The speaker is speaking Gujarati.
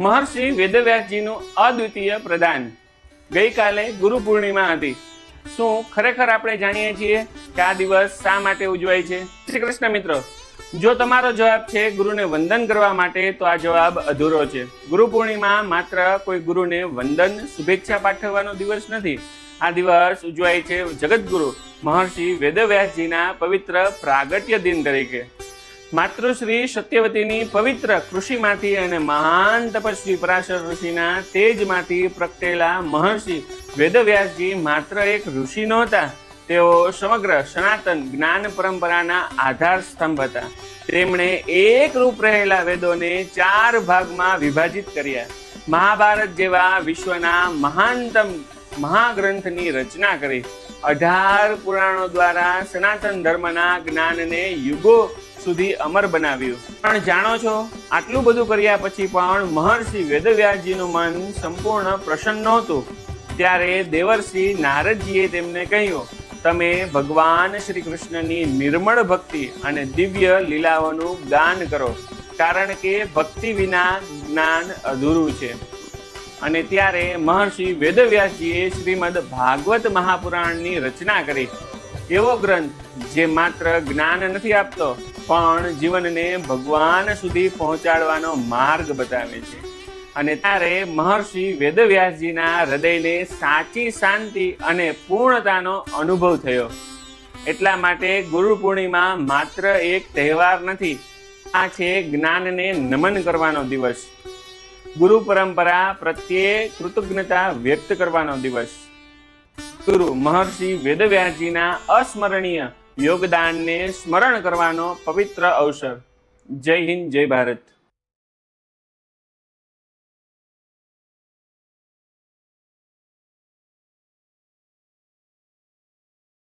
મહર્ષિ વેદવ્યાસજીનું અદ્વિતીય પ્રદાન। ગઈકાલે ગુરુ પૂર્ણિમા હતી। શું ખરેખર આપણે જાણીએ છીએ કે આ દિવસ શા માટે ઉજવાય છે? શ્રી કૃષ્ણ મિત્રો, જો તમારો જવાબ છે ગુરુને વંદન કરવા માટે, તો આ જવાબ અધૂરો છે। ગુરુ પૂર્ણિમા માત્ર કોઈ ગુરુને વંદન શુભેચ્છા પાઠવવાનો દિવસ નથી। આ દિવસ ઉજવાય છે જગતગુરુ મહર્ષિ વેદવ્યાસજીના પવિત્ર પ્રાગટ્ય દિન તરીકે। માતૃશ્રી સત્યવતીની પવિત્ર કૃષિમાંથી અને મહાન તપસ્વી પરાશર ઋષિના તેજમાંથી પ્રગટેલા મહર્ષિ વેદવ્યાસજી માત્ર એક ઋષિ નહોતા, તેઓ સમગ્ર સનાતન જ્ઞાન પરંપરાના આધાર સ્તંભ હતા। તેમણે એક રૂપ રહેલા વેદોને 4 ભાગમાં વિભાજિત કર્યા। મહાભારત જેવા વિશ્વના મહાનતમ મહાગ્રંથની રચના કરી। 18 પુરાણો દ્વારા સનાતન ધર્મના જ્ઞાનને યુગો સુધી અમર બનાવ્યું। પણ જાણો છો, આટલું બધું કર્યા પછી પણ મહર્ષિ વેદવ્યાસજીનું મન સંપૂર્ણ પ્રસન્ન નહોતું। ત્યારે દેવર્ષિ નારદજીએ તેમને કહ્યું, તમે ભગવાન શ્રી કૃષ્ણની નિર્મળ ભક્તિ અને દિવ્ય લીલાઓનું ગાન કરો, કારણ કે ભક્તિ વિના જ્ઞાન અધૂરું છે। અને ત્યારે મહર્ષિ વેદવ્યાસજીએ શ્રીમદ ભાગવત મહાપુરાણની રચના કરી। એવો ગ્રંથ જે માત્ર જ્ઞાન નથી આપતો, પણ જીવનને ભગવાન સુધી પહોંચાડવાનો માર્ગ બતાવે છે। અને ત્યારે મહર્ષિ વેદવ્યાસજીના હૃદયને સાચી શાંતિ અને પૂર્ણતાનો અનુભવ થયો। એટલા માટે ગુરુ પૂર્ણિમા માત્ર એક તહેવાર નથી, આ છે જ્ઞાનને નમન કરવાનો દિવસ, ગુરુ પરંપરા પ્રત્યે કૃતજ્ઞતા વ્યક્ત કરવાનો દિવસ, ગુરુ મહર્ષિ વેદવ્યાસજીના અસ્મરણીય યોગદાનને સ્મરણ કરવાનો પવિત્ર અવસર। જય હિન્દ, જય ભારત।